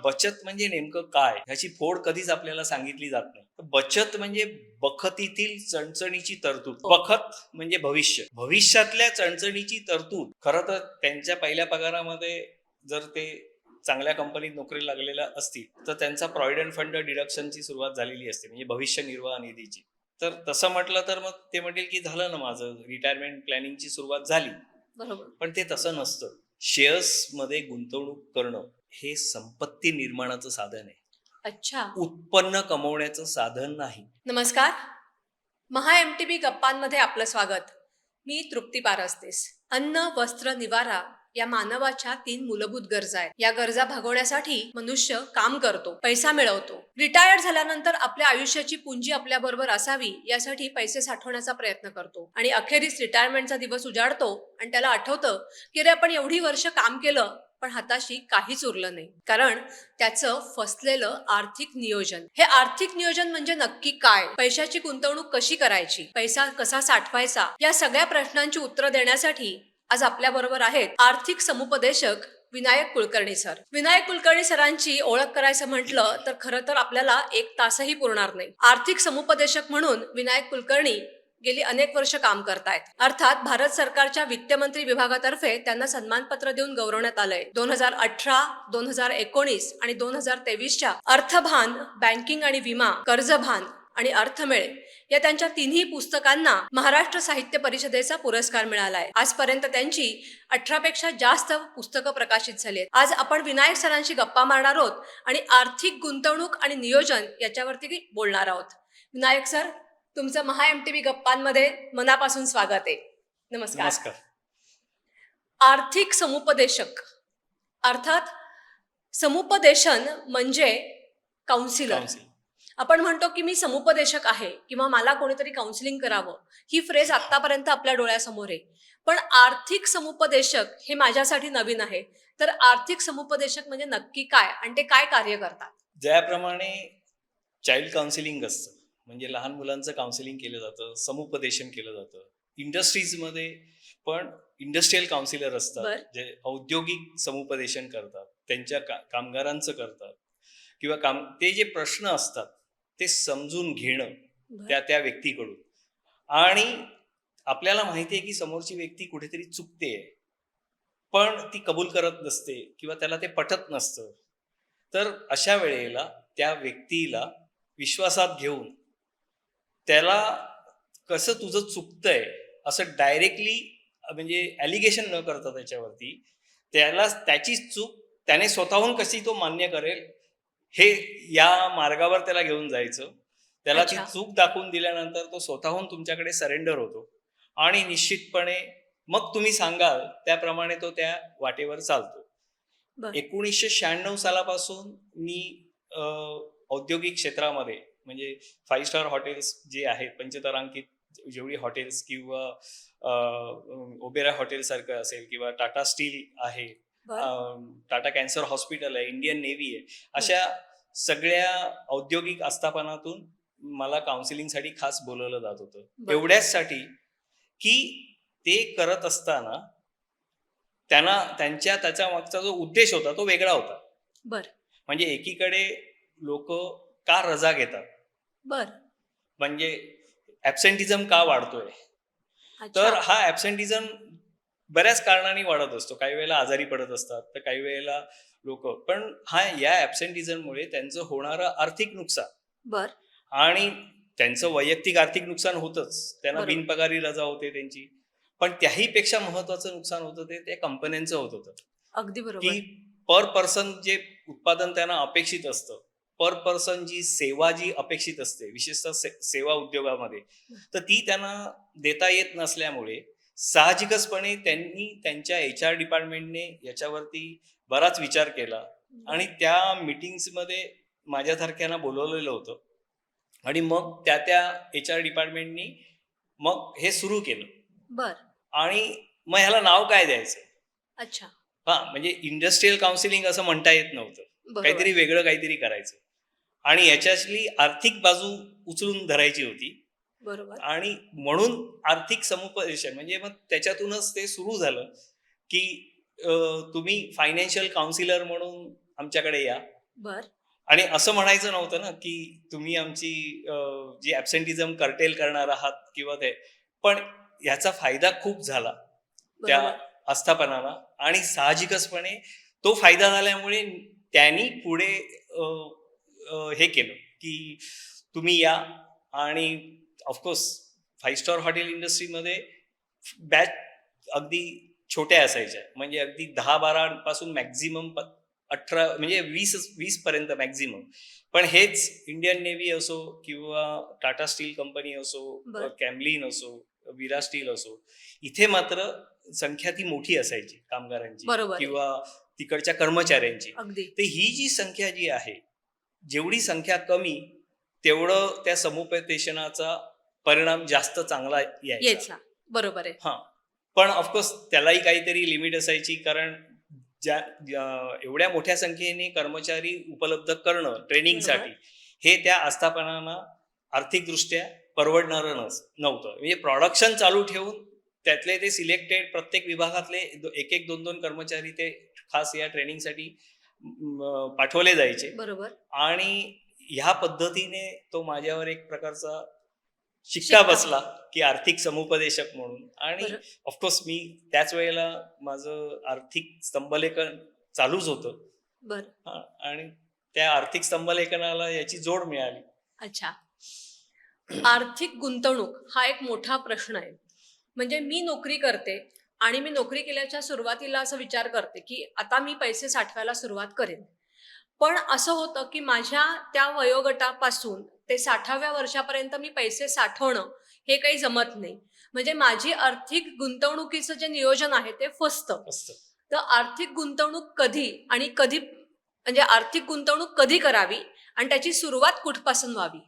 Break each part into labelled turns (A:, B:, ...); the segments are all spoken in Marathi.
A: बचत म्हणजे नेमकं काय ह्याची फोड कधीच आपल्याला सांगितली जात नाही. बचत म्हणजे बखतीतील चणचणीची तरतूद. बखत म्हणजे भविष्य, भविष्यातल्या चणचणीची तरतूद. खरं तर त्यांच्या पहिल्या पगारामध्ये जर ते चांगल्या कंपनीत नोकरी लागलेल्या असतील तर त्यांचा प्रॉव्हिडंट फंड डिडक्शनची सुरुवात झालेली असते, म्हणजे भविष्य निर्वाह निधीची. तर तसं म्हटलं तर मग ते म्हणतील की झालं ना, माझं रिटायरमेंट प्लॅनिंगची सुरुवात झाली.
B: बरोबर.
A: पण ते तसं नसतं. शेअर्स मध्ये गुंतवणूक करणं हे संपत्ती निर्माणाचं साधन आहे,
B: अच्छा.
A: उत्पन्न कमवण्याचं साधन नाही.
B: नमस्कार. महा MTB गप्पांमध्ये आपलं स्वागत. मी तृप्ती पारसतेस. अन्न, वस्त्र, निवारा या मानवाच्या 3 मूलभूत गरजा आहेत. या गरजा भागवण्यासाठी मनुष्य काम करतो, पैसा मिळवतो. रिटायर्ड झाल्यानंतर आपल्या आयुष्याची पुंजी आपल्या बरोबर असावी यासाठी पैसे साठवण्याचा प्रयत्न करतो आणि अखेरीस रिटायरमेंटचा दिवस उजाडतो आणि त्याला आठवतं की रे, आपण एवढी वर्ष काम केलं पण हाताशी काहीच उरलं नाही. कारण त्याचं फसलेलं आर्थिक नियोजन. हे आर्थिक नियोजन म्हणजे नक्की काय? पैशाची गुंतवणूक कशी करायची? पैसा कसा साठवायचा? या सगळ्या प्रश्नांची उत्तरं देण्यासाठी आज आपल्या बरोबर आहेत आर्थिक समुपदेशक विनायक कुलकर्णी सर. विनायक कुलकर्णी सरांची ओळख करायचं म्हटलं तर खरं तर आपल्याला 1 तासही पुरणार नाही. आर्थिक समुपदेशक म्हणून विनायक कुलकर्णी गेली अनेक वर्ष काम करतायत. अर्थात भारत सरकारच्या वित्तमंत्री विभागातर्फे त्यांना सन्मानपत्र देऊन गौरवण्यात आलंय. 2018, 2019 आणि 2023च्या अर्थभान, बँकिंग आणि विमा, कर्जभान आणि अर्थमेळे या त्यांच्या 3ही पुस्तकांना महाराष्ट्र साहित्य परिषदेचा पुरस्कार मिळालाय. आजपर्यंत त्यांची 18 पेक्षा जास्त पुस्तकं प्रकाशित झाली आहेत. आज आपण विनायक सरांशी गप्पा मारणार आहोत आणि आर्थिक गुंतवणूक आणि नियोजन याच्यावरती बोलणार आहोत. विनायक सर, तुमचं महा MTB गप्पांमध्ये मनापासून स्वागत आहे. नमस्कार.
A: नमस्कार.
B: आर्थिक समुपदेशक अर्थात समुपदेशन म्हणजे काउन्सिलर. आपण म्हणतो की मी समुपदेशक आहे किंवा मला कोणीतरी काउन्सिलिंग करावं, ही फ्रेज आतापर्यंत आपल्या डोळ्यासमोर आहे. पण आर्थिक समुपदेशक हे माझ्यासाठी नवीन आहे. तर आर्थिक समुपदेशक म्हणजे नक्की काय आणि ते काय कार्य करतात?
A: ज्याप्रमाणे चाइल्ड काउन्सिलिंग असतं, म्हणजे लहान मुलांचं काउन्सिलिंग केलं जातं, समुपदेशन केलं जातं. इंडस्ट्रीजमध्ये पण इंडस्ट्रियल काउन्सिलर असतात जे औद्योगिक समुपदेशन करतात, त्यांच्या कामगारांचं करतात किंवा ते जे प्रश्न असतात ते समजून घेणं त्या व्यक्तीकडून. आणि आपल्याला माहिती आहे की समोरची व्यक्ती कुठेतरी चुकते, पण ती कबूल करत नसते किंवा त्याला ते पटत नसतं. तर अशा वेळेला त्या व्यक्तीला विश्वासात घेऊन त्याला कसं तुझं चुकतंय असं डायरेक्टली, म्हणजे ॲलिगेशन न करता त्याच्यावरती त्याला त्याची चूक त्याने स्वतःहून कशी तो मान्य करेल हे या मार्गावर त्याला घेऊन जायचं. त्याला ती चूक दाखवून दिल्यानंतर तो स्वतःहून तुमच्याकडे सरेंडर होतो आणि निश्चितपणे मग तुम्ही सांगाल त्याप्रमाणे तो त्या वाटेवर चालतो. 1996 सालापासून मी औद्योगिक क्षेत्रामध्ये, म्हणजे 5 स्टार हॉटेल्स जे आहेत, पंचतारांकित जेवढी हॉटेल्स किंवा ओबेरा हॉटेल सारखं असेल किंवा टाटा स्टील आहे, टाटा कॅन्सर हॉस्पिटल आहे, इंडियन नेव्ही आहे, अशा सगळ्या औद्योगिक आस्थापनातून मला काउन्सिलिंगसाठी खास बोलवलं जात होतं. एवढ्याचसाठी की ते करत असताना त्याच्या मागचा जो उद्देश होता तो वेगळा होता. म्हणजे एकीकडे लोक का रजा घेतात, म्हणजे ऍब्सेंटिझम का वाढतोय, तर हा ऍब्सेंटिझम बऱ्याच कारणांनी वाढत असतो. काही वेळेला आजारी पडत असतात, तर काही वेळेला लोक, पण या ऍब्सेंटिझममुळे त्यांचं होणारं आर्थिक नुकसान, आणि त्यांचं वैयक्तिक आर्थिक नुकसान होतच, त्यांना बिनपगारी रजा होते त्यांची, पण त्याही पेक्षा महत्वाचं नुकसान होतं ते त्या कंपन्यांचं होत होतं.
B: अगदी बरोबर.
A: की पर पर्सन जे उत्पादन त्यांना अपेक्षित असतं, पर पर्सन जी सेवा जी अपेक्षित असते, विशेषतः सेवा उद्योगामध्ये, तर ती त्यांना देता येत नसल्यामुळे साहजिकचपणे त्यांनी त्यांच्या HR डिपार्टमेंटने याच्यावरती बराच विचार केला आणि त्या मीटिंग्समध्ये माझ्यासारख्यांना बोलवलेलं होतं आणि मग त्या HR डिपार्टमेंटनी मग हे सुरू केलं. आणि मग ह्याला नाव काय द्यायचं?
B: अच्छा.
A: म्हणजे इंडस्ट्रियल काउन्सिलिंग असं म्हणता येत नव्हतं, काहीतरी वेगळं काहीतरी करायचं आणि याच्यातली आर्थिक बाजू उचलून धरायची होती. आणि म्हणून आर्थिक समुपदेशन, म्हणजे मग त्याच्यातूनच ते सुरू झालं की तुम्ही फायनान्शियल काउन्सिलर म्हणून आमच्याकडे या
B: बर.
A: आणि असं म्हणायचं नव्हतं ना की तुम्ही आमची जी ऍब्सेंटिझम कर्टेल करणार आहात किंवा ते, पण याचा फायदा खूप झाला त्या
B: बरोबर.
A: आस्थापनाला. आणि साहजिकचपणे तो फायदा झाल्यामुळे त्यांनी पुढे अ, हे केलं की तुम्ही या. आणि ऑफकोर्स 5 स्टार हॉटेल इंडस्ट्रीमध्ये बॅच अगदी छोट्या असायच्या, म्हणजे अगदी 10-12 पासून मॅक्झिमम 18 म्हणजे 20 पर्यंत मॅक्झिमम. पण हेच इंडियन नेव्ही असो किंवा टाटा स्टील कंपनी असो,
B: बर.
A: कॅमलिन असो, विरा स्टील असो, इथे मात्र संख्या ती मोठी असायची कामगारांची
B: बरोबर आहे.
A: किंवा तिकडच्या कर्मचाऱ्यांची.
B: अगदी.
A: तर ही जी संख्या जी आहे, जेवढी संख्या कमी तेवढं त्या समुपदेशनाचा परिणाम जास्त चांगला यायचा.
B: यायचा. बरोबर आहे.
A: हां. पण ऑफकोर्स त्यालाही काहीतरी लिमिट असायची, कारण एवढ्या मोठ्या संख्येने कर्मचारी उपलब्ध करणं ट्रेनिंगसाठी,
B: बरोबर.
A: हे त्या आस्थापनांना आर्थिकदृष्ट्या परवडणारं नव्हतं. म्हणजे प्रोडक्शन चालू ठेवून त्यातले ते सिलेक्टेड प्रत्येक विभागातले एक 2 कर्मचारी ते खास या ट्रेनिंगसाठी पाठवले जायचे.
B: बरोबर.
A: आणि ह्या पद्धतीने तो माझ्यावर एक प्रकारचा शिक्का
B: शिक्का.
A: बसला की आर्थिक समुपदेशक म्हणून. आणि
B: बरं.
A: ऑफकोर्स मी त्याच वेळेला माझं आर्थिक स्तंभलेखन चालूच होतं.
B: बर.
A: हां. आणि त्या आर्थिक स्तंभलेखनाला याची जोड मिळाली.
B: अच्छा. आर्थिक गुंतवणूक हा एक मोठा प्रश्न आहे. म्हणजे मी नोकरी करते आणि मी नोकरी केल्याच्या सुरुवातीला असं विचार करते की आता मी पैसे साठवायला सुरुवात करेन. पण असं होतं की माझ्या त्या वयोगटापासून ते 60व्या वर्षापर्यंत मी पैसे साठवणं हे काही जमत नाही. म्हणजे माझी आर्थिक गुंतवणुकीचं जे नियोजन आहे ते फसतं.
A: असतं.
B: तर आर्थिक गुंतवणूक कधी आणि कधी, म्हणजे आर्थिक गुंतवणूक कधी करावी आणि त्याची सुरुवात कुठपासून व्हावी?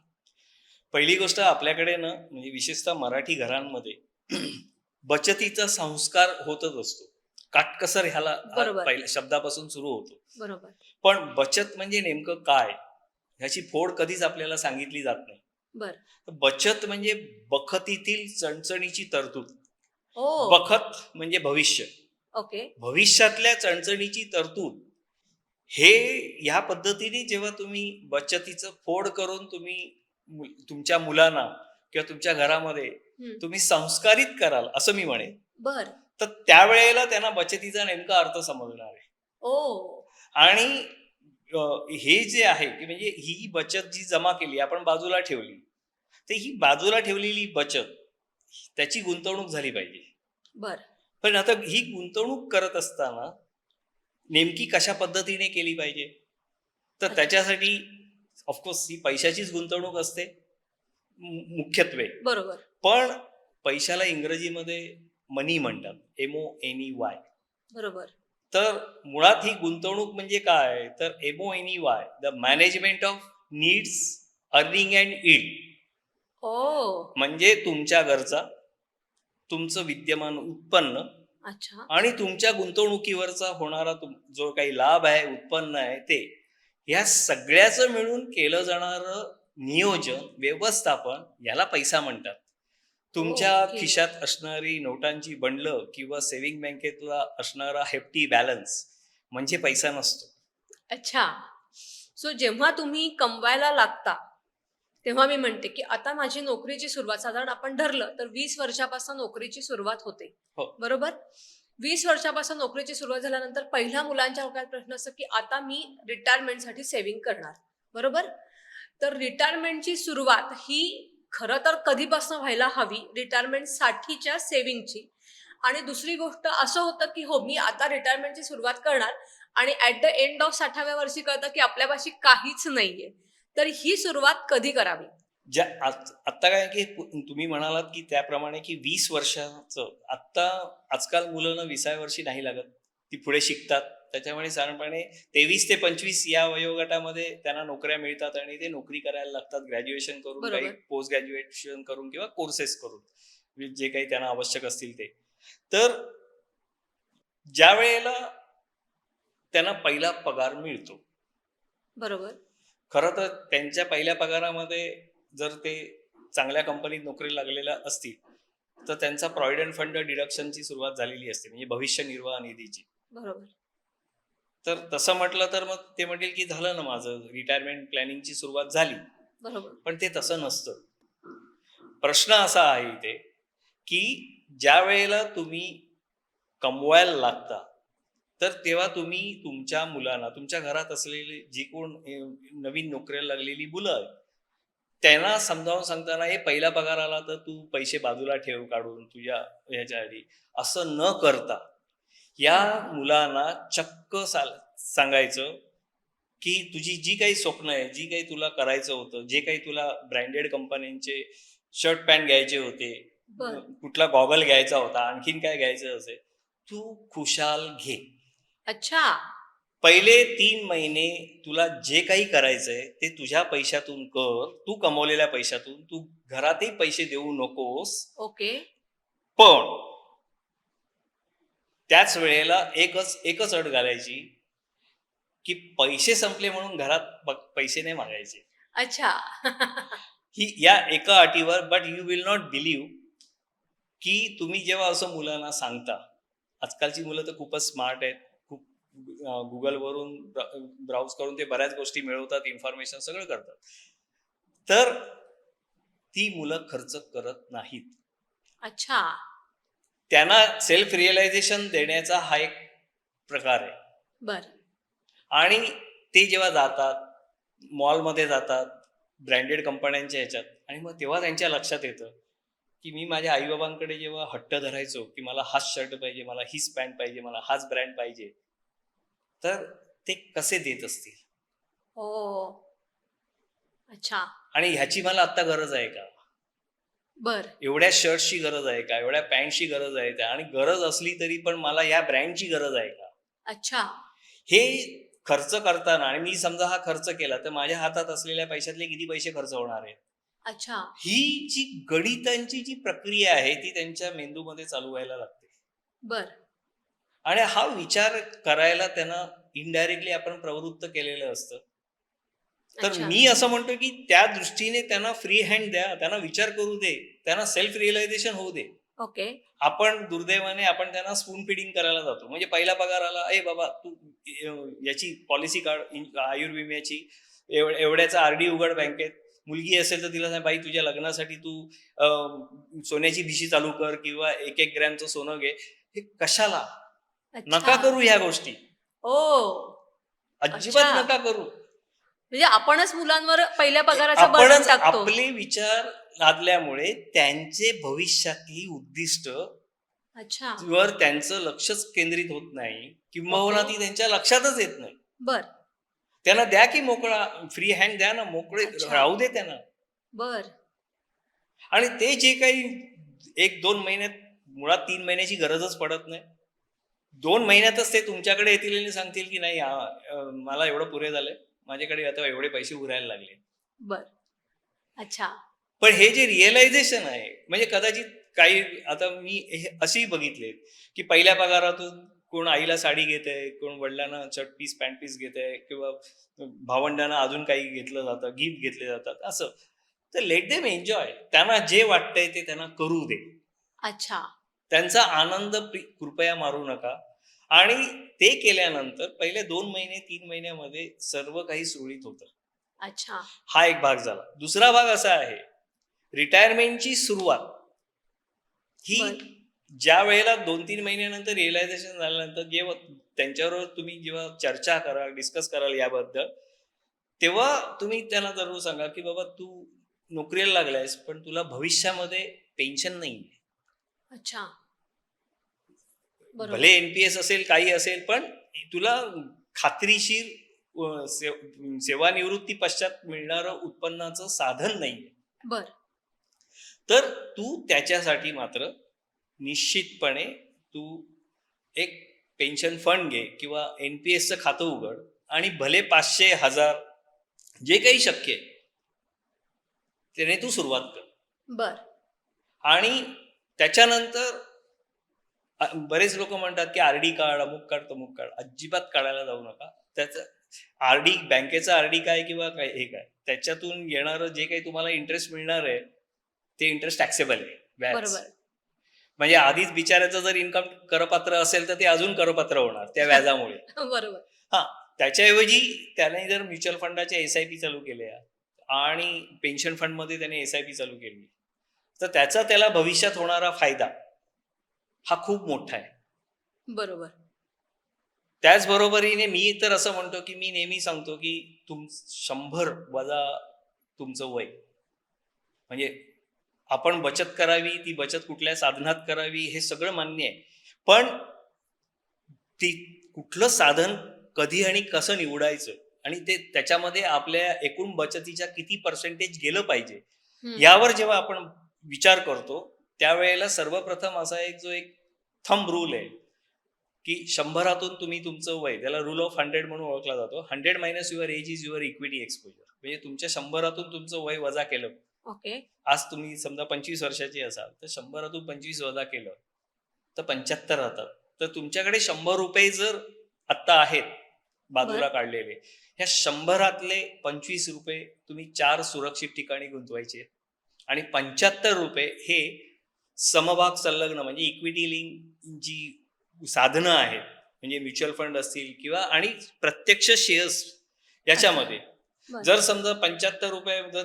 A: पहिली गोष्ट, आपल्याकडे ना म्हणजे विशेषतः मराठी घरांमध्ये बचतीचा संस्कार होतच असतो. काटकसर ह्याला हा
B: बरोबर.
A: पहिल्या शब्दापासून सुरू होतो.
B: बरोबर.
A: पण बचत म्हणजे नेमकं काय, ह्याची फोड कधीच आपल्याला सांगितली जात नाही.
B: बर.
A: तर बचत म्हणजे बखतीतील चणचणीची तरतूद.
B: ओ.
A: बखत म्हणजे भविष्य.
B: ओके.
A: भविष्यातल्या चणचणीची तरतूद. हे ह्या पद्धतीने जेव्हा तुम्ही बचतीचं फोड करून तुम्ही तुमच्या मुलांना किंवा तुमच्या घरामध्ये तुम्ही संस्कारित कराल, असं मी म्हणेन,
B: बर.
A: तर त्यावेळेला त्यांना बचतीचा नेमका अर्थ समजणार आहे.
B: ओ.
A: आणि हे जे आहे की म्हणजे ही बचत जी जमा केली आपण बाजूला ठेवली, तर ही बाजूला ठेवलेली बचत त्याची गुंतवणूक झाली पाहिजे.
B: बर.
A: पण आता ही गुंतवणूक करत असताना नेमकी कशा पद्धतीने केली पाहिजे, तर
B: अच्छा.
A: त्याच्यासाठी ऑफकोर्स ही पैशाचीच गुंतवणूक असते मुख्यत्वे.
B: बरोबर.
A: पण पैशाला इंग्रजीमध्ये मनी म्हणतात, MONEY.
B: बरोबर.
A: तर मुळात ही गुंतवणूक म्हणजे काय, तर MONEY, the management of needs, earning and yield.
B: ओ.
A: म्हणजे तुमच्या गरजा, तुमचं विद्यमान उत्पन्न
B: अच्छा.
A: आणि तुमच्या गुंतवणुकीवरचा होणारा जो काही लाभ आहे, उत्पन्न आहे, ते ह्या सगळ्याचं मिळून केलं जाणारं नियोजन, व्यवस्थापन, याला पैसा म्हणतात. तुमच्या
B: ओके.
A: खिशात असणारी नोटांची बंडलं किंवा सेव्हिंग बँकेतला असणारा हेफ्टी बॅलन्स म्हणजे पैसा नसतो.
B: अच्छा. सो जेव्हा तुम्ही कमवायला लागता तेव्हा मी म्हणते की आता माझी नोकरीची सुरुवात, साधारण आपण धरलं तर 20 वर्षापासून नोकरीची सुरुवात होते.
A: हो.
B: बरोबर. 20 वर्षापासून नोकरीची सुरुवात झाल्यानंतर पहिला मुलांच्या डोक्यात प्रश्न असतो की आता मी रिटायरमेंटसाठी सेव्हिंग करणार. बरोबर. तर रिटायरमेंटची सुरुवात ही खरं तर कधीपासून व्हायला हवी, रिटायरमेंटसाठीच्या सेव्हिंगची. आणि दुसरी गोष्ट असं होतं की हो मी आता रिटायरमेंटची सुरुवात करणार आणि ऍट द एंड ऑफ 60व्या वर्षी कळतं की आपल्यापाशी काहीच नाहीये. तर ही सुरुवात कधी करावी?
A: आता काय की तुम्ही म्हणालात की त्याप्रमाणे की 20 वर्षाचं, आजकाल मुलं 20व्या वर्षी नाही लागत, ती पुढे शिकतात. त्याच्यामुळे साधारणपणे 23 ते 25 या वयोगटामध्ये त्यांना नोकऱ्या मिळतात आणि ते नोकरी करायला लागतात, ग्रॅज्युएशन करून, काही
B: बरोबर.
A: पोस्ट ग्रॅज्युएशन करून किंवा कोर्सेस करून, जे काही त्यांना आवश्यक असतील ते. तर ज्या वेळेला त्यांना पहिला पगार मिळतो,
B: बरोबर.
A: खरं तर त्यांच्या पहिल्या पगारामध्ये जर ते चांगल्या कंपनीत नोकरीला लागलेल्या असतील, तर त्यांचा प्रॉव्हिडंट फंड डिडक्शनची सुरुवात झालेली असते, म्हणजे भविष्य निर्वाह निधीची.
B: बरोबर.
A: तर तसं म्हटलं तर मग ते म्हणतील की झालं ना, माझं रिटायरमेंट प्लॅनिंगची सुरुवात झाली.
B: बरोबर.
A: पण ते तसं नसतं. प्रश्न असा आहे इथे, की ज्या वेळेला तुम्ही कमवायला लागता, तर तेव्हा तुम्ही तुमच्या मुलांना, तुमच्या घरात असलेली जी कोण नवीन नोकरीला लागलेली मुलं आहेत, त्यांना समजावून सांगताना, "हे पहिला पगार आला तर तू पैसे बाजूला ठेव काढून तुझ्या ह्याच्याआधी." असं न करता या
B: हं.
A: मुलांना चक्क सांगायचं, की तुझी जी काही स्वप्न आहे, जी काही तुला करायचं होतं, जे काही तुला ब्रँडेड कंपन्यांचे शर्ट पॅन्ट घ्यायचे होते,
B: बरं.
A: कुठला गॉगल घ्यायचा होता, आणखीन काय घ्यायचं असेल, तू खुशाल घे.
B: अच्छा.
A: पहिले 3 महिने तुला जे काही करायचंय ते तुझ्या पैशातून कर, तू कमवलेल्या पैशातून. तू घरातही पैसे देऊ नकोस.
B: ओके.
A: पण त्याच वेळेला एकच अट घालायची, की पैसे संपले म्हणून घरात पैसे नाही मागायचे.
B: अच्छा.
A: ही या एका अटीवर, but you will not believe, की तुम्ही जेव्हा असं मुलांना सांगता, आजकालची मुलं तर खूपच स्मार्ट आहेत. खूप Googleवरून ब्राउज करून ते बऱ्याच गोष्टी मिळवतात, इन्फॉर्मेशन सगळं करतात. तर ती मुलं खर्च करत नाहीत.
B: अच्छा.
A: त्यांना सेल्फ रिअलायझेशन देण्याचा हा एक प्रकार आहे.
B: बरं.
A: आणि ते जेव्हा जातात, मॉलमध्ये जातात, ब्रँडेड कंपन्यांच्या ह्याच्यात, आणि मग तेव्हा त्यांच्या लक्षात येतं, की मी माझ्या आई-बाबांकडे जेव्हा हट्ट धरायचो, की मला हाच शर्ट पाहिजे, मला हीच पॅन्ट पाहिजे, मला हाच ब्रँड पाहिजे, तर ते कसे देत असतील?
B: हो. अच्छा.
A: आणि ह्याची मला आत्ता गरज आहे का?
B: बरं.
A: एवढ्या शर्ट्सची गरज आहे का? एवढ्या पॅन्टची गरज आहे का? आणि गरज असली तरी पण मला या ब्रँडची गरज आहे का?
B: अच्छा.
A: हे खर्च करताना, आणि मी समजा हा खर्च केला, तर माझ्या हातात असलेल्या पैशातले किती पैसे खर्च होणार आहेत?
B: अच्छा.
A: ही जी गणितांची जी प्रक्रिया आहे, ती त्यांच्या मेंदूमध्ये चालू व्हायला लागते.
B: बरं.
A: आणि हा विचार करायला त्यांना इनडायरेक्टली आपण प्रवृत्त केलेलं असतं. तर
B: अच्छा.
A: मी असं म्हणतो, की त्या दृष्टीने त्यांना फ्री हँड द्या, त्यांना विचार करू दे, त्यांना सेल्फ रिअलायझेशन होऊ दे.
B: ओके.
A: आपण दुर्दैवाने आपण त्यांना स्पून फिडिंग करायला जातो. म्हणजे पहिला पगार आला, "ए बाबा तू याची पॉलिसी काढ, आयुर्विम्याची, एवढ्याचा आर-डी उघड बँकेत." मुलगी असेल तर तिला सांग, "बाई तुझ्या लग्नासाठी तू सोन्याची भिशी चालू कर किंवा 1-1 ग्रॅमचं सोनं घे." हे कशाला?
B: अच्छा.
A: नका करू ह्या गोष्टी.
B: ओह! अच्छा.
A: अजिबात नका करू.
B: म्हणजे आपणच मुलांवर पहिल्या पगाराचं बर्डन
A: आपणच
B: टाकतो.
A: आपले विचार लादल्यामुळे त्यांचे भविष्यातली उद्दिष्ट
B: अच्छा.
A: वर त्यांचं लक्षच केंद्रित होत नाही, किंबहुना
B: ओके.
A: ती त्यांच्या लक्षातच येत नाही.
B: बरं.
A: त्यांना द्या की मोकळा, फ्री हँड द्या ना, मोकळे
B: अच्छा.
A: राहू दे त्यांना.
B: बरं.
A: आणि ते जे काही 1-2 महिन्यात, मुळात 3 महिन्याची गरजच पडत नाही. 2 महिन्यातच ते तुमच्याकडे येतील आणि सांगतील की नाही, मला एवढं पुरे झालंय. माझ्याकडे आता एवढे पैसे उरायला लागले.
B: बरं. अच्छा.
A: पण हे जे रिअलायझेशन आहे, म्हणजे कदाचित काही, आता मी हे असेही बघितले, की पहिल्या पगारातून कोण आईला साडी घेतंय, कोण वडिलांना शर्ट पीस, पॅन्ट पीस घेतंय, किंवा भावंडांना अजून काही घेतलं जातं, गिफ्ट घेतले जातात, असं. तर लेट देम एन्जॉय. त्यांना जे वाटतंय ते त्यांना करू दे.
B: अच्छा.
A: त्यांचा आनंद कृपया मारू नका. आणि ते केल्यानंतर पहिले 2 महिने, 3 महिन्यामध्ये सर्व काही सुरळीत होतं.
B: अच्छा.
A: हा एक भाग झाला. दुसरा भाग असा आहे, रिटायरमेंटची सुरुवात ही
B: बरं.
A: ज्या वेळेला 2-3 महिन्यानंतर रिअलायझेशन झाल्यानंतर, जेव्हा त्यांच्याबरोबर तुम्ही जेव्हा चर्चा कराल, डिस्कस कराल याबद्दल, तेव्हा तुम्ही त्यांना जरूर सांगा, की बाबा तू नोकरीला लागलायस, पण तुला भविष्यामध्ये पेन्शन नाहीये.
B: अच्छा.
A: भले
B: बरोबर.
A: एन-पी-एस असेल, काही असेल, पण तुला खात्रीशीर सेवानिवृत्ती पश्चात मिळणारं उत्पन्नाचं साधन नाहीये.
B: बरं.
A: तर तू त्याच्यासाठी मात्र निश्चितपणे तू एक पेन्शन फंड घे, किंवा एन-पी-एसचं खातं उघड, आणि भले 500, 1000 जे काही शक्य आहे त्याने तू सुरुवात कर.
B: बरं.
A: आणि त्याच्यानंतर बरेच लोक म्हणतात की आरडी काढ, अमुक काढ, तमुक काढ. अजिबात काढायला जाऊ नका. त्याचं आरडी, बँकेचं आरडी काय किंवा काय हे काय, त्याच्यातून येणारं जे काही तुम्हाला इंटरेस्ट मिळणार आहे, ते इंटरेस्ट टॅक्सेबल आहे, व्याज.
B: बरोबर.
A: म्हणजे आधीच बिचाऱ्याचं जर इन्कम करपात्र असेल तर ते अजून करपात्र होणार त्या व्याजामुळे.
B: बरोबर.
A: हा, त्याच्याऐवजी त्याने जर म्युच्युअल फंडाच्या SIP चालू केल्या आणि पेन्शन फंडमध्ये त्याने SIP चालू केली तर त्याला भविष्यात होणारा फायदा हा खूप मोठा आहे.
B: बरोबर.
A: त्याचबरोबरीने मी तर असं म्हणतो की मी नेहमी सांगतो की 100 वजा तुमचं वय, म्हणजे आपण बचत करावी, ती बचत कुठल्या साधनात करावी हे सगळं मान्य आहे, पण ती कुठलं साधन कधी आणि कसं निवडायचं आणि ते त्याच्यामध्ये आपल्या एकूण बचतीच्या किती पर्सेंटेज गेलं पाहिजे यावर जेव्हा आपण विचार करतो त्यावेळेला सर्वप्रथम असा एक थंब रूल आहे की 100 तुम्ही तुमचं वय, त्याला रूल ऑफ 100 म्हणून ओळखला जातो. 100 minus your age is your equity exposure. म्हणजे तुमच्या 100 तुमचं वय वजा केलं.
B: ओके.
A: आज तुम्ही समजा 25 वर्षाची असाल तर 100 25 वजा केलं तर 75 राहतात. तर तुमच्याकडे 100 रुपये जर आत्ता आहेत बाजूला काढलेले, ह्या 100 25 रुपये तुम्ही 4 सुरक्षित ठिकाणी गुंतवायचे आणि 75 रुपये हे समभाग संलग्न म्हणजे इक्विटी लिंक जी साधनं आहेत म्हणजे म्युच्युअल फंड असतील किंवा आणि प्रत्यक्ष शेअर्स याच्यामध्ये जर समजा 75 रुपये जर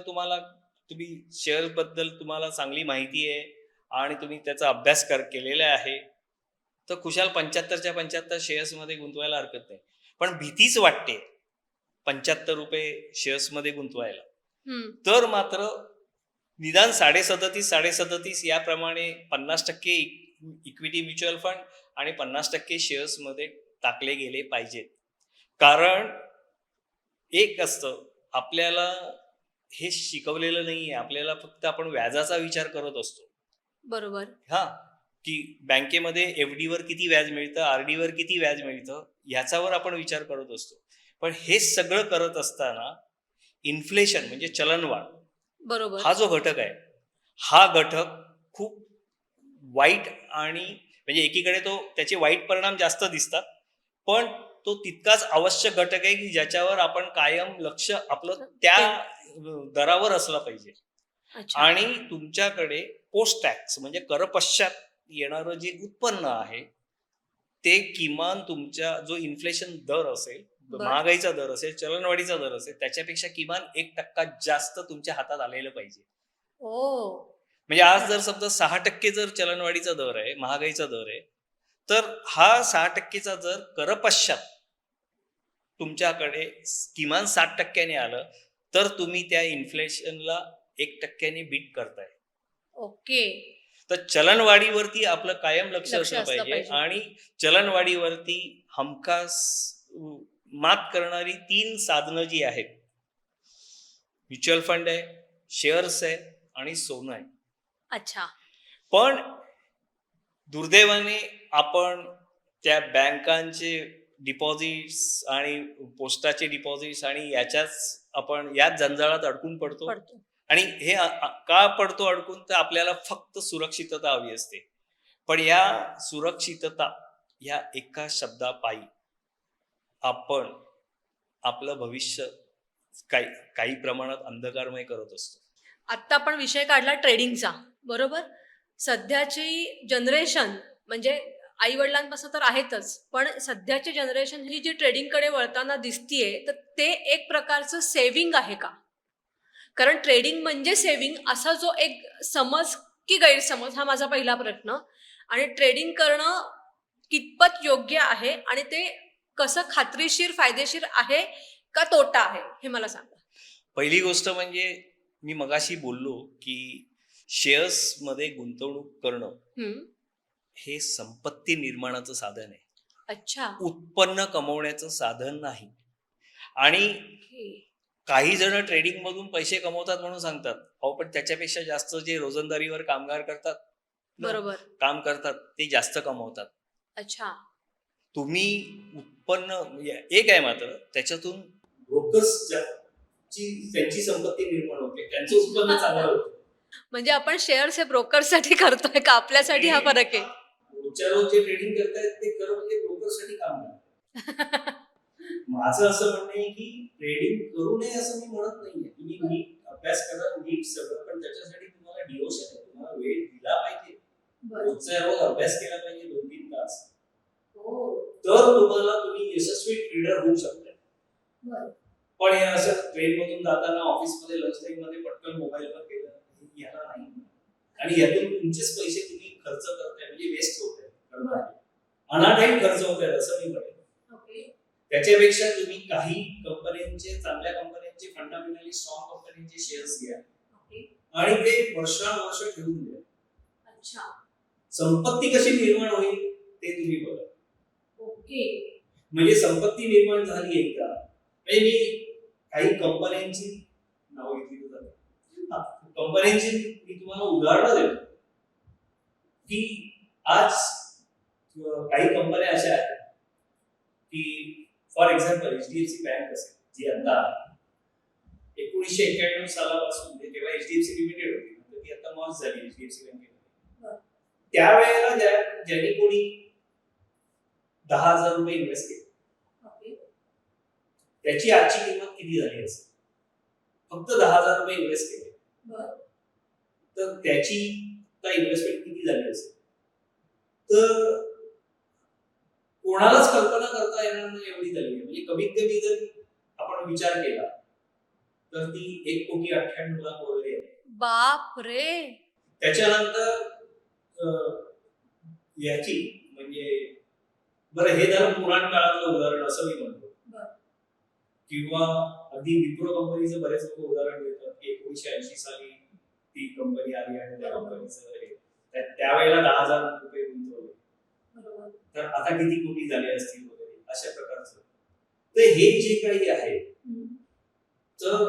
A: तुम्ही शेअर्स बद्दल तुम्हाला चांगली माहिती आहे आणि तुम्ही त्याचा अभ्यास केलेला आहे तर खुशाल 75च्या 75 शेअर्स मध्ये गुंतवायला हरकत नाही. पण भीतीच वाटते 75 रुपये शेअर्स मध्ये गुंतवायला, तर मात्र निदान 37.5 याप्रमाणे 50% इक्विटी म्युच्युअल फंड आणि 50% शेअर्स मध्ये टाकले गेले पाहिजेत. कारण एक असतं आपल्याला हे शिकवलेलं नाहीये, आपल्याला फक्त आपण व्याजाचा विचार करत असतो.
B: बरोबर.
A: हा, की बँकेमध्ये FD वर किती व्याज मिळतं, RD वर किती व्याज मिळतं ह्याच्यावर आपण विचार करत असतो. पण हे सगळं करत असताना इन्फ्लेशन म्हणजे चलनवाढ
B: बरोबर
A: हा जो घटक आहे हा घटक खूप वाईट आणि म्हणजे एकीकडे त्याचे वाईट परिणाम जास्त दिसतात पण तो तितकाच आवश्यक घटक आहे की ज्याच्यावर आपण कायम लक्ष आपलं त्या दरावर असलं पाहिजे. आणि तुमच्याकडे पोस्ट टॅक्स म्हणजे करपश्चात येणारं जे उत्पन्न आहे ते किमान तुमच्या जो इन्फ्लेशन दर असेल, महागाईचा दर असेल, चलनवाढीचा दर असेल त्याच्यापेक्षा किमान 1% जास्त तुमच्या हातात आलेलं पाहिजे. म्हणजे आज जर समजा 6% जर चलनवाढीचा दर आहे, महागाईचा दर आहे, तर हा 6%चा जर करपश्चात तुमच्याकडे किमान 7% आलं तर तुम्ही त्या इन्फ्लेशनला 1% बीट करताय.
B: ओके.
A: तर चलनवाढीवरती आपलं कायम लक्ष असलं पाहिजे आणि चलनवाढीवरती हमखास मात करणारी 3 साधनं जी आहेत, म्युच्युअल फंड आहे, शेअर्स आहे आणि सोनं आहे.
B: अच्छा.
A: पण दुर्दैवाने आपण त्या बँकांचे डिपॉझिट्स आणि पोस्टाचे डिपॉझिट्स आणि आपण याच जंजाळात अडकून पडतो. आणि हे का पडतो अडकून, तर आपल्याला फक्त सुरक्षितता हवी असते. पण या सुरक्षितता या एका शब्दापायी आपण आपलं भविष्य काही प्रमाणात अंधकारमय करत असतो.
B: आत्ता आपण विषय काढला ट्रेडिंगचा, बरोबर. सध्याची जनरेशन म्हणजे आई वडिलांपासून तर आहेतच, पण सध्याची जनरेशन ही जी ट्रेडिंगकडे वळताना दिसतीये तर ते एक प्रकारचं सेव्हिंग आहे का? कारण ट्रेडिंग म्हणजे सेव्हिंग असा जो एक समज की गैरसमज हा माझा पहिला प्रश्न. आणि ट्रेडिंग करणं कितपत योग्य आहे आणि ते कसं खात्रीशीर फायदेशीर आहे का तोटा आहे हे मला सांगा.
A: पहिली गोष्ट म्हणजे मी मगाशी बोललो की शेअर्स मध्ये गुंतवणूक करणं हे संपत्ती निर्माणाचं साधन आहे.
B: अच्छा.
A: उत्पन्न कमवण्याचं साधन नाही. आणि काही जण ट्रेडिंग मधून पैसे कमवतात म्हणून सांगतात, अहो पण त्याच्यापेक्षा जास्त जे रोजंदारीवर कामगार करतात,
B: बरोबर,
A: काम करतात ते जास्त कमवतात.
B: अच्छा. तुम्ही
A: उत्पन्न एक आहे, मात्र त्याच्यातून ब्रोकर्स त्यांची संपत्ती निर्माण होते, त्यांचं उत्पन्न चांगलं होतं.
B: म्हणजे आपण शेअर्स हे ब्रोकरसाठी करतोय का आपल्यासाठी हा फरक आहे?
A: रोजच्या रोज जे ट्रेडिंग करतायत ते म्हणजे ब्रोकरसाठी काम करतात. माझं असं म्हणणं आहे की ट्रेडिंग करू नये असं मी म्हणत नाहीये. तुम्ही नीट अभ्यास करा, नीट सगळं, पण त्याच्यासाठी तुम्हाला डिवोशन आहे, तुम्हाला वेळ दिला पाहिजे. रोजचा रोज अभ्यास केला पाहिजे 2-3 तास. तर तुम्ही यशस्वी ट्रेडर होऊ ट्रेन मधून जाताना ऑफिसमध्ये लंच टाइम मध्ये पटकन मोबाईलवर केलं याला नाही. आणि यातून तुमचेच पैसे तुम्ही खर्च करताय म्हणजे वेस्ट होत आहे, अनाठाई खर्च होत आहे असं मी म्हणेन. त्याच्यापेक्षा तुम्ही काही कंपन्यांचे, चांगल्या कंपन्यांचे, फंडामेंटली स्ट्रॉंग कंपन्यांचे शेअर्स घ्या आणि ते वर्षानुवर्ष ठेवून द्या. संपत्ती कशी निर्माण होईल ते तुम्ही बघा. म्हणजे संपत्ती निर्माण झाली एकदा, म्हणजे मी काही कंपन्यांची नाव घेतली जातात, कंपन्यांची मी तुम्हाला उदाहरणं देतो की आज काही कंपन्या अशा आहेत की फॉर एक्झाम्पल एचडीएफसी बँक असेल, जी आता 1991 सालापासून तेव्हा एचडीएफसी लिमिटेड होती, ती आता मर्ज झाली एचडीएफसी बँकेमध्ये. त्यावेळेला ज्यांनी कोणी 10,000 रुपये इन्व्हेस्ट केले, त्याची आजची किंमत किती झाली असेल? फक्त 10,000 रुपये इन्व्हेस्ट केले तर त्याची इन्व्हेस्टमेंट किती झाली असेल? तर कोणालाच कल्पना करता येणार नाही एवढी झाली आहे. म्हणजे कमीत कमी जर आपण विचार केला तर ती 1,98,00,000 वगैरे आहे.
B: बाप रे.
A: त्याच्यानंतर याची म्हणजे बरं हे झालं पुराण काळातलं उदाहरण असं मी म्हणतो. किंवा अगदी विप्रो कंपनीचं बरेच लोक उदाहरण देतात की 1980 साली ती कंपनी आली आणि त्या कंपनीचं त्यावेळेला 10,000 रुपये गुंतवले, तर आता किती कोटी झाले असतील वगैरे अशा प्रकारचं. तर हे जे काही आहे तर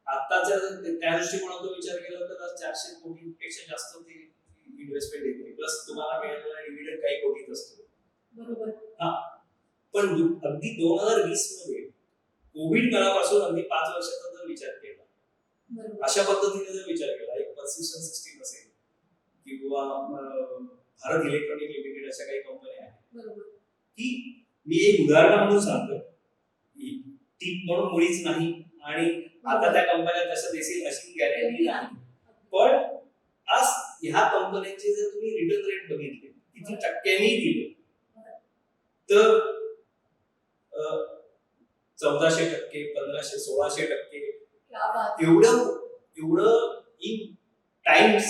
A: आताच्या त्या दृष्टिकोनातून विचार केला तर 400 कोटीपेक्षा जास्त ती इन्व्हेस्टमेंट येते, प्लस तुम्हाला मिळालेला डिव्हिडंड काही कोटीत असतो. पण अगदी 2020 मध्ये कोविड काळापासून अगदी 5 वर्षाचा जर विचार केला, अशा पद्धतीने जर विचार केला, एक पर्सिस्टंट सिस्टीम असेल किंवा भारत इलेक्ट्रॉनिक लिमिटेड अशा काही कंपन्या आहेत की मी एक उदाहरण म्हणून सांगतो, टीप म्हणून मुळीच नाही आणि आता त्या कंपन्या तसं देतील अशी गॅरंटी नाही. पण आज ह्या कंपन्यांचे जर तुम्ही रिटर्न रेट बघितले किती टक्क्यांनी दिले तर 1400%, 1500, 1600% एवढं इन टाइम्स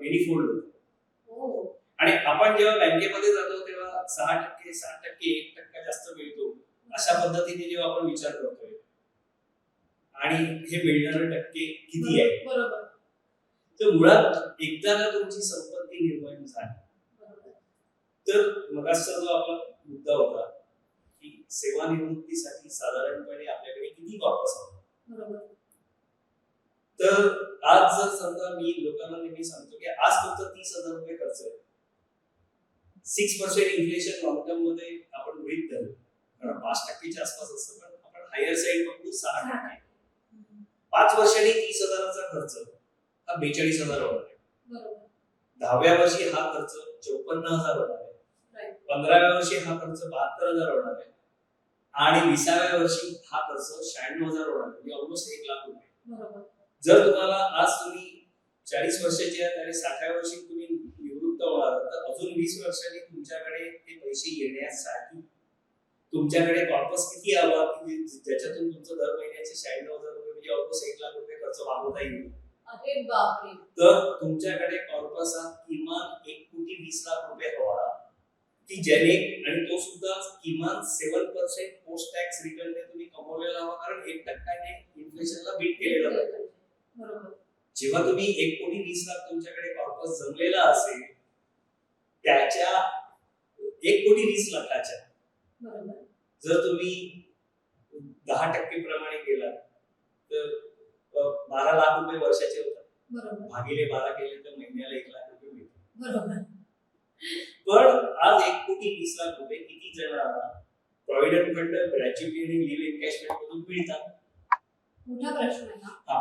A: मेनीफोल्ड होतं. आणि आपण जेव्हा बँकेमध्ये जातो तेव्हा 6%, 7%, 1% जास्त मिळतो अशा पद्धतीने जेव्हा आपण विचार करतोय आणि हे मिळणारे टक्के किती आहे, तर मुळात एकदा ना तुमची संपत्ती निर्माण झाली तर मगाचा जो आपला मुद्दा होता की सेवानिवृत्तीसाठी साधारणपणे आपल्याकडे किती कॉर्पस आहे. तर आज जर समजा मी लोकांना नेहमी सांगतो की आज फक्त 30,000 रुपये खर्च आहे, 6% इन्फ्लेशन लॉंग टर्म मध्ये आपण गृहीत धरलं, कारण 5%च्या आसपास असतं, पण आपण हायर साईड पकडू 6%. 5 वर्षांनी 30,000चा खर्च हा 42,000 होणार आहे. 10व्या वर्षी हा खर्च 54,000 होणार आहे. 15व्या वर्षी हा खर्च 72,000 होणार आहे आणि 20व्या वर्षी हा खर्च 96,000 होणार आहे, म्हणजे ऑलमोस्ट 1,00,000 रुपये. जर तुम्हाला आज तुम्ही 40 वर्षाचे आहात आणि 60व्या वर्षी तुम्ही निवृत्त होणार तर अजून 20 वर्षांनी तुमच्याकडे ते पैसे येण्यासाठी तुमच्याकडे कॉर्पस किती हवा की ज्याच्यातून तुमचं दर महिन्याचे 96,000 रुपये म्हणजे ऑलमोस्ट 1,00,000 रुपये खर्च भागवता येईल. तर तुमच्याकडे कॉर्पस हा किमान 1,20,00,000 रुपये हवा की ज्याने, आणि तो सुद्धा किमान 7% पोस्ट टॅक्स रिटर्नने तुम्ही कमवलेला हवा, कारण 1% इन्फ्लेशनला बीट केलेला पाहिजे. जेव्हा तुम्ही 1,20,00,000 तुमच्याकडे कॉर्पस जमलेला असेल त्याच्या 1,20,00,000च्या जर तुम्ही 10% प्रमाणे गेला तर 12,00,000 रुपये वर्षाचे होतात. भागिले 12 केले तर महिन्याला 1,00,000 रुपये मिळतात. पण आज 1,20,00,000 रुपये किती जणांना प्रॉव्हिडंट फंड, ग्रॅच्युटी आणि लिव्ह एन्कॅशमेंट मधून मिळतात?
B: मोठा प्रश्न आहे हा.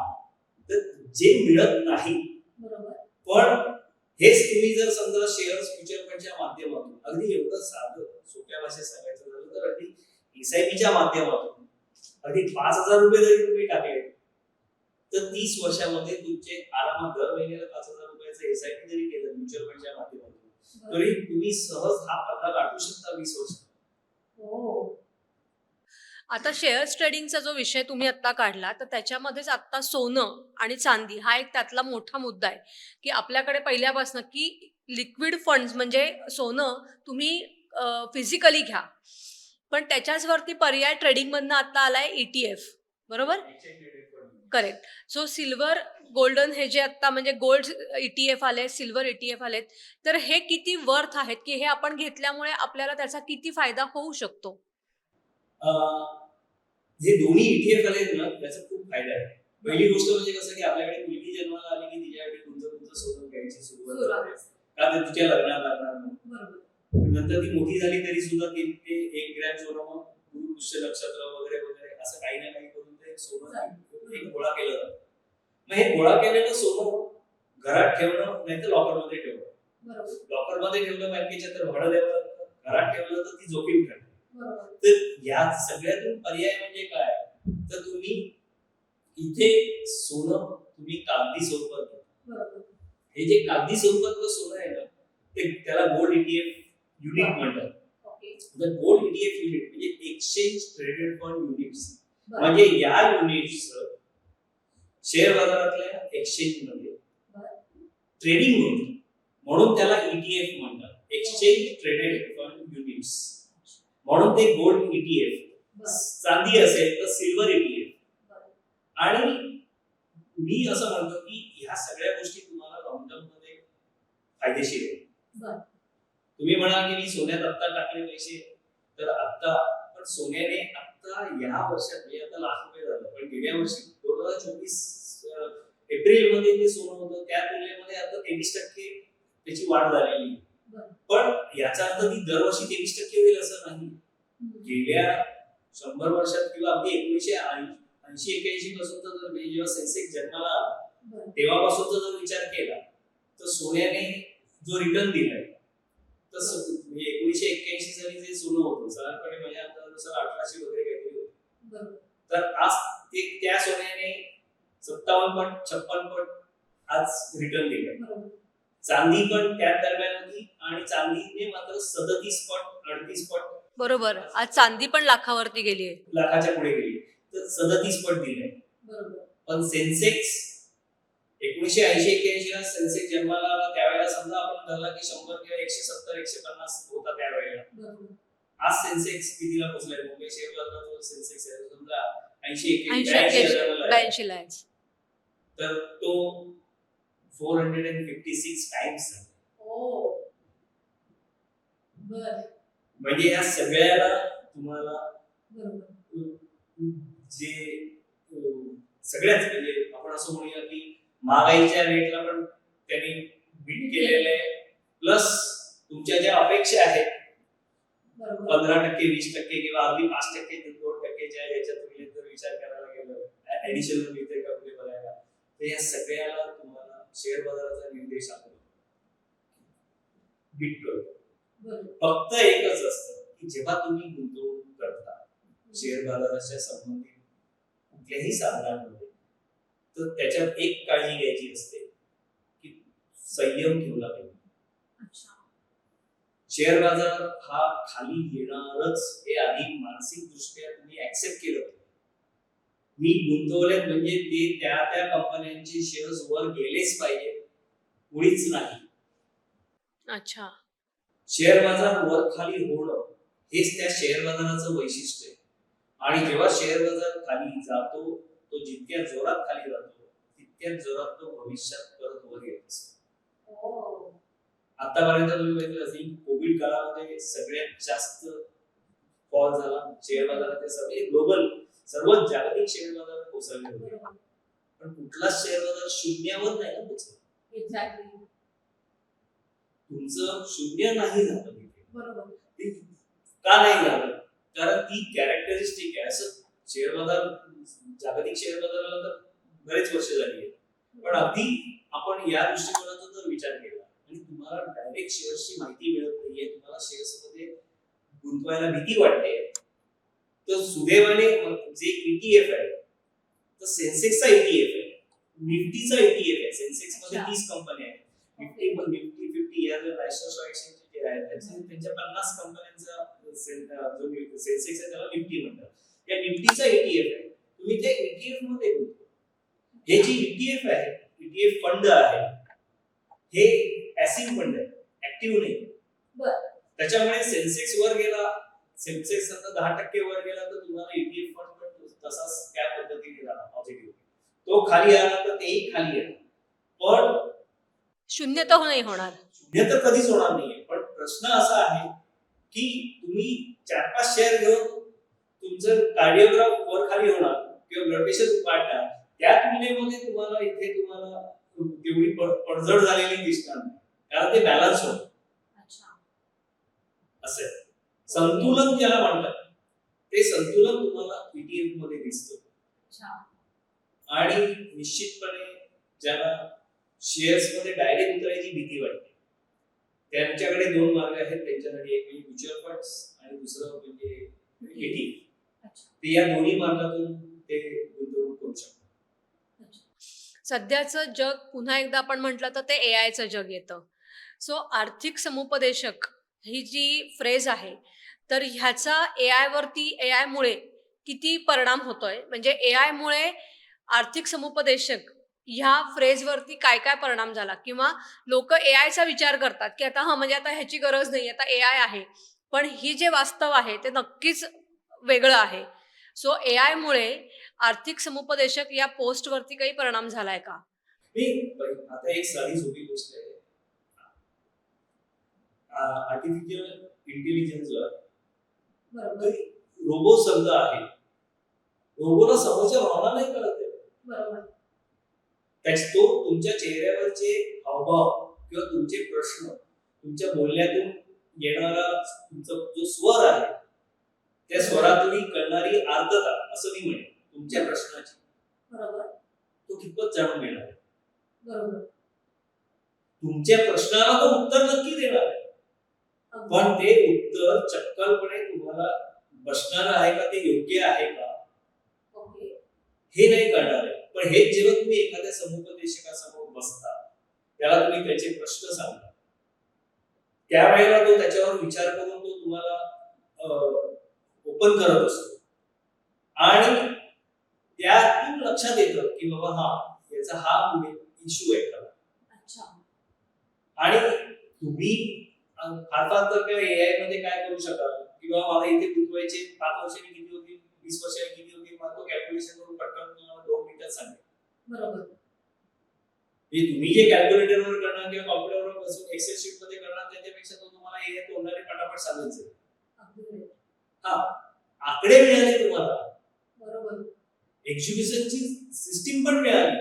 A: तर जे मिळत नाही, पण हेच तुम्ही जर समजा शेअर्स म्युच्युअल फंडच्या माध्यमातून, अगदी एवढं साधं सोप्या भाषेत सांगायचं झालं तर अगदी एसआयपीच्या माध्यमातून अगदी 5,000 रुपये जरी तुम्ही टाकले तर 30 वर्षामध्ये तुमचे आरामात दर महिन्याला 5,000 रुपयाचं एसआयपी जरी केलं म्युच्युअल फंडच्या माध्यमातून तरी तुम्ही सहज हा पल्ला गाठू शकता 20 वर्ष.
B: आता शेअर्स ट्रेडिंगचा जो विषय तुम्ही आत्ता काढला तर त्याच्यामध्येच आत्ता सोनं आणि चांदी हा एक त्यातला मोठा मुद्दा आहे की आपल्याकडे पहिल्यापासून की लिक्विड फंड्स म्हणजे सोनं तुम्ही फिजिकली घ्या, पण त्याच्याच वरती पर्याय ट्रेडिंगमधनं आता आलाय ETF, बरोबर? करेक्ट. सो सिल्वर गोल्डन हे जे आता म्हणजे गोल्ड ETF आले, सिल्वर ETF आलेत, तर हे किती वर्थ आहेत की हे आपण घेतल्यामुळे आपल्याला त्याचा किती फायदा होऊ शकतो?
C: जे दोन्ही ETF आले ना त्याचा खूप फायदा आहे. पहिली गोष्ट म्हणजे कसं की आपल्याकडे मुलगी जन्माला आली की तिच्यासाठी तुमचं सोनं घ्यायची सुरुवात होते. का तर तिच्या लग्नात लागणार नाही. नंतर ती मोठी झाली तरी सुद्धा ते 1 ग्रॅम सोनं मग पुष्य नक्षत्र वगैरे वगैरे असं काही ना काही करून ते सोनं एक गोळा केलं जातं. मग हे गोळा केलेलं सोनं घरात ठेवणं नाही तर लॉकरमध्ये ठेवणं. लॉकरमध्ये ठेवलं बँकेच्या तर भाडं द्यावं लागतं. घरात ठेवलं तर ती जोखीम ठरते. तर या सगळ्यातून पर्याय म्हणजे काय, तर तुम्ही इथे सोनं तुम्ही कागदी स्वरूपात घ्या. हे जे कागदी स्वरूपातलं सोनं आहे ना ते त्याला गोल्ड ETF युनिट म्हणतात. गोल्ड ETF युनिट म्हणजे एक्सचेंज ट्रेडेड फंड युनिट्स. म्हणजे या युनिट्स शेअर बाजारातल्या एक्सचेंज मध्ये ट्रेडिंग होते म्हणून त्याला ETF म्हणतात. एक्सचेंज ट्रेडेड फंड युनिट्स म्हणून ते गोल्ड ETF. चांदी असेल तर सिल्वर ETF. आणि मी असं म्हणतो की ह्या सगळ्या गोष्टी तुम्हाला लॉंग टर्म मध्ये फायदेशीर आहेत. तुम्ही म्हणाल की मी सोन्यात आत्ता टाकले पैसे, तर आत्ता पण सोन्याने आत्ता या वर्षात म्हणजे आता ₹1,00,000 झालं, पण गेल्या वर्षी 2024 एप्रिल मध्ये जे सोनं होतं त्या तुलनेमध्ये आता 23% त्याची वाढ झालेली. पण याचा अर्थ ती दरवर्षी 23% होईल असं नाही. गेल्या 100 वर्षात किंवा अगदी 1980-81 पासून जर जेव्हा सेन्सेक्स जन्माला आला तेव्हापासूनचा जर विचार केला तर सोन्याने जो रिटर्न दिलाय तसं 1981 साली जे सोनं होतं साधारणपणे म्हणजे आता जसं 1800 वगैरे काहीतरी होतं, तर आज ते त्या सोन्याने 57 पट 56 पट आज रिटर्न दिलंय. चांदी पण त्या दरम्यान होती आणि चांदीने मात्र 37 पट 38 पट.
B: बरोबर. आज चांदी पण लाखावरती गेली आहे.
C: लाखाच्या पुढे गेली तर 37 पट दिले. पण सेन्सेक्स 1980-81 ला सेन्सेक्स जन्माला आला त्यावेळेला समजा आपण धरला की 100 किंवा 170-150 होता त्यावेळेला. आज सेन्सेक्स कितीला पोहोचलाय? मुंबई शेअर बाजारात सेन्सेक्स आहे समजा
B: 82 ला आहे.
C: तर तो 456 टाइम्स आहे. म्हणजे या सगळ्याला तुम्हाला जे सगळ्याच म्हणजे आपण असं म्हणूया की महागाईच्या रेटला पण त्यांनी बीट केलेलं आहे. प्लस तुमच्या ज्या अपेक्षा आहेत 15%, 20% किंवा अगदी 5%, 2%च्या याच्या तुलनेत जर विचार करायला गेलं ऍडिशनल मिळते का कुठे बघायला, तर या सगळ्याला तुम्हाला शेअर बाजाराचा निर्देश आपण बीट करतो. फक्त एकच असतं की जेव्हा तुम्ही गुंतवणूक करता शेअर बाजाराच्या संबंधित कुठल्याही साधनांमध्ये तर त्याच्यात एक काळजी घ्यायची असते की संयम ठेवला पाहिजे. शेअर बाजार हा खाली येणारच हे आधी मानसिक दृष्ट्या तुम्ही ऍक्सेप्ट केलं पाहिजे. मी गुंतवले म्हणजे ते त्या त्या कंपन्यांचे शेअर्स वर गेलेच पाहिजे, मुळीच नाही.
B: अच्छा.
C: शेअर बाजार वर खाली होणं हेच त्या शेअर बाजाराचं वैशिष्ट्य आहे. आणि जेव्हा शेअर बाजार खाली जातो तो जितक्या जोरात खाली जातो तितक्या जोरात तो भविष्यात परत वर येत असतो. आतापर्यंत तुम्ही बघितलं असेल कोविड काळामध्ये सगळ्यात जास्त फॉल झाला शेअर बाजारात. सगळे ग्लोबल सर्व जागतिक शेअर बाजार कोसळले होते, पण कुठलाच शेअर बाजार शून्यावर नाही ना पोहोचला. तुमचं शून्य नाही झालं तिथे. का नाही झालं? कारण ती कॅरेक्टरिस्टिक आहे. असं शेअर बाजार जागतिक शेअर बाजाराला तर बरेच वर्ष झाली आहेत, पण अगदी आपण या दृष्टिकोनातून जर विचार केला आणि तुम्हाला डायरेक्ट शेअर्सची माहिती मिळत नाहीये, तुम्हाला शेअर्स मध्ये गुंतवायला भीती वाटते, तर सुदैवाने जे ETF आहे तर सेन्सेक्सचा ETF आहे, निफ्टीचा ETF आहे. सेन्सेक्स मध्ये 30 कंपन्या आहेत. निफ्टी 50 या नॅशनल स्टॉक एक्सचेंज जे आहे त्यांच्या 50 कंपन्यांचा जो सेन्सेक्स आहे त्याला निफ्टी म्हणतात. या निफ्टीचा ETF आहे, तुम्ही ते ETF मध्ये गुंतवा. हे जी ETF आहे, ETF फंड आहे, हे पॅसिव्ह फंड आहे, ऍक्टिव्ह नाही. त्याच्यामुळे सेन्सेक्स वर गेला, सेन्सेक्स आता 10% वर गेला तर तुम्हाला ETF फंड पण तसाच त्या पद्धतीने जाणार पॉझिटिव्ह. तो खाली आला तर तेही खाली येणार. पण
B: शून्य तर नाही होणार.
C: शून्य तर कधीच होणार नाहीये. पण प्रश्न असा आहे की तुम्ही 4-5 शेअर घेऊन तुमचं कार्डिओग्राफ वर खाली होणार किंवा ब्लड प्रेशर वाढणार, त्या तुलनेमध्ये तुम्हाला इथे तुम्हाला तेवढी पडझड झालेली दिसणार नाही, कारण ते बॅलन्स होतं. असं आहे. संतुलन ज्याला म्हणतात ते संतुलन तुम्हाला ETF मध्ये दिसतं. आणि निश्चितपणे ज्याला शेअर्स मध्ये डायरेक्ट उतरायची भीती वाटते त्यांच्याकडे 2 मार्ग आहेत त्यांच्यासाठी. एक म्हणजे म्युच्युअल फंड्स आणि दुसरं म्हणजे ETF. ते या दोन्ही मार्गातून ते गुंतवणूक करू शकतात.
B: सध्याचं जग पुन्हा एकदा आपण म्हटलं तर ते AIचं जग येतं. सो आर्थिक समुपदेशक ही जी फ्रेज आहे तर ह्याचा AI मुळे किती परिणाम होतोय, म्हणजे AI मुळे आर्थिक समुपदेशक ह्या फ्रेजवरती काय काय परिणाम झाला, किंवा लोक AIचा विचार करतात की आता म्हणजे आता ह्याची गरज नाही, आता AI आहे, पण ही जे वास्तव आहे ते नक्कीच वेगळं आहे. सो AI मुळे आर्थिक समुपदेशक या पोस्टवरती काही परिणाम झालाय का?
C: आता एक साधी सोपी गोष्ट आहे. आर्टिफिशियल इंटेलिजन्सवर रोबो शब्द आहे. रोबोला समोरच्या भावना नाही कळत आहे. तो तुमच्या चेहऱ्यावरचे हावभाव किंवा तुमचे प्रश्न, तुमच्या बोलण्यातून येणारा तुमचा जो स्वर आहे, त्या स्वरातून कळणारी आर्तता, असं मी म्हणेन तुमच्या प्रश्नाची, तो कितपत जाणून घेणार आहे. तुमच्या प्रश्नाला तो उत्तर नक्की देणार आहे, पण ते उत्तर चक्कलपणे तुम्हाला बसणार आहे का, ते योग्य आहे का, हे नाही कळणार आहे. पण हे जेव्हा तुम्ही एखाद्या समुपदेशकासमोर बसता, त्याला तुम्ही त्याचे प्रश्न सांगता, त्यावेळेला तो त्याच्यावर विचार करून तो तुम्हाला ओपन करत असतो आणि त्यातून लक्षात येतं की बाबा याचा हा इश्यू आहे का. आणि तुम्ही फार तर AI मध्ये काय करू शकाल की बाबा मला इथे गुंतवायचे 5 वर्षांनी किती होतील, 20 वर्षांनी किती होतील, मला तो कॅल्क्युलेशन करून पटकन तुम्हाला 2 मिनिटात सांगेल. तुम्ही जे कॅल्क्युलेटरवर करणार किंवा कॉम्प्युटरवर बसून एक्सेल शीट मध्ये करणार, त्याच्यापेक्षा तो तुम्हाला AI तोंडाने पटापट सांगायचं. आकडे मिळाले तुम्हाला, एक्झिक्युशनची सिस्टीम पण मिळाली,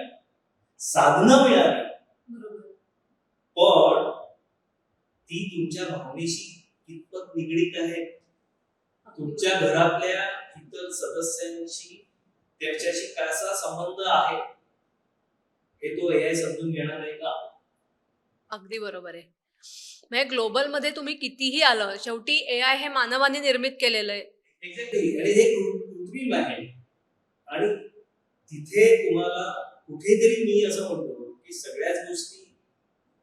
C: साधनं मिळाली, पण ती तुमच्या भावनेशी कितपत निगडीत आहे, तुमच्या घरातल्या इतर सदस्यांशी त्याच्याशी कसा संबंध आहे, हे तो AI समजून घेणार आहे का.
B: अगदी बरोबर आहे. म्हणजे ग्लोबल मध्ये तुम्ही कितीही आलं, शेवटी AI हे मानवाने निर्मित केलेलं आहे.
C: एक्झॅक्टली. आणि हे कृत्रिम आहे. आणि तिथे तुम्हाला कुठेतरी मी असं म्हणतो की सगळ्याच गोष्टी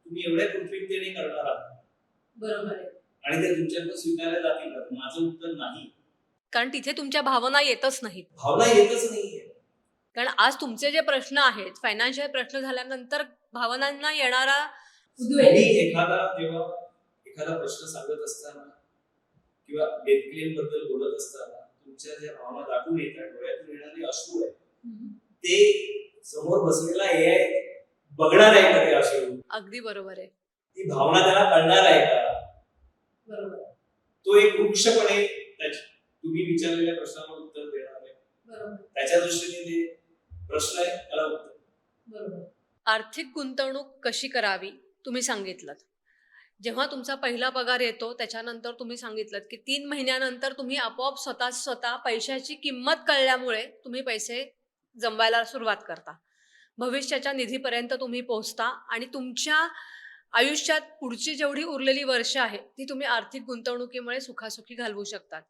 C: तुम्ही एवढ्या कृत्रिमतेने करणार आहात.
B: बरोबर आहे.
C: आणि ते तुमच्याकडून स्वीकारल्या जातील का? माझं उत्तर नाही.
B: कारण तिथे तुमच्या भावना येतच नाहीत.
C: भावना येतच नाहीये.
B: कारण आज तुमचे जे प्रश्न आहेत, फायनान्शियल प्रश्न झाल्यानंतर भावनांना येणारा
C: जेव्हा एखादा प्रश्न सांगत असताना किंवा डेथ क्लेम बद्दल बोलत असताना तुमच्या ज्या भावना दाटून येतात, डोळ्यातून येणारे अश्रू आहे, ते समोर बसलेला AI बघणार आहे का ते अश्रू?
B: अगदी बरोबर आहे.
C: ती भावना त्याला कळणार आहे का?
B: बरोबर.
C: तो एक वृक्षपणे तुम्ही विचारलेल्या प्रश्नाला उत्तर देणार आहे. बरोबर. त्याच्या दृष्टीने ते प्रश्न आहे, त्याला उत्तर. बरोबर.
B: आर्थिक गुंतवणूक कशी करावी तुम्ही सांगितलं. जेव्हा तुमचा पहिला पगार येतो त्याच्यानंतर तुम्ही सांगितलं की 3 महिन्यानंतर तुम्ही आपोआप स्वतः पैशाची किंमत कळल्यामुळे तुम्ही पैसे जमवायला सुरुवात करता, भविष्याच्या निधीपर्यंत तुम्ही पोहोचता आणि तुमच्या आयुष्यात पुढची जेवढी उरलेली वर्ष आहे ती तुम्ही आर्थिक गुंतवणुकीमुळे सुखासुखी घालवू शकतात.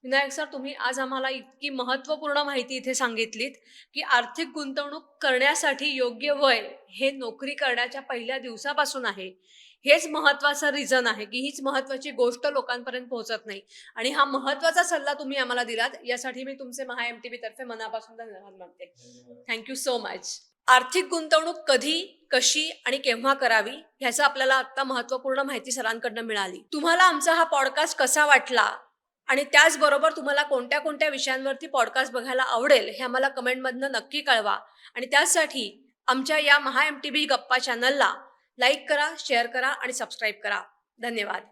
B: विनायक सर, तुम्ही आज आम्हाला इतकी महत्त्वपूर्ण माहिती इथे सांगितलीत की आर्थिक गुंतवणूक करण्यासाठी योग्य वय हे नोकरी करण्याच्या पहिल्या दिवसापासून आहे. हेच महत्त्वाचं रिझन आहे की हीच महत्त्वाची गोष्ट लोकांपर्यंत पोहोचत नाही. आणि हा महत्त्वाचा सल्ला तुम्ही आम्हाला दिलात, यासाठी मी तुमचे महा MTB तर्फे मनापासून धन्यवाद मानते. Thank you so much. आर्थिक गुंतवणूक कधी, कशी आणि केव्हा करावी ह्याचा आपल्याला आता महत्त्वपूर्ण माहिती सरांकडनं मिळाली. तुम्हाला आमचा हा पॉडकास्ट कसा वाटला आणि त्याचबरोबर तुम्हाला कोणत्या कोणत्या विषयांवरती पॉडकास्ट बघायला आवडेल हे आम्हाला कमेंटमधनं नक्की कळवा. आणि त्यासाठी आमच्या या महा MTB गप्पा चॅनलला लाईक करा, शेअर करा आणि सबस्क्राईब करा. धन्यवाद.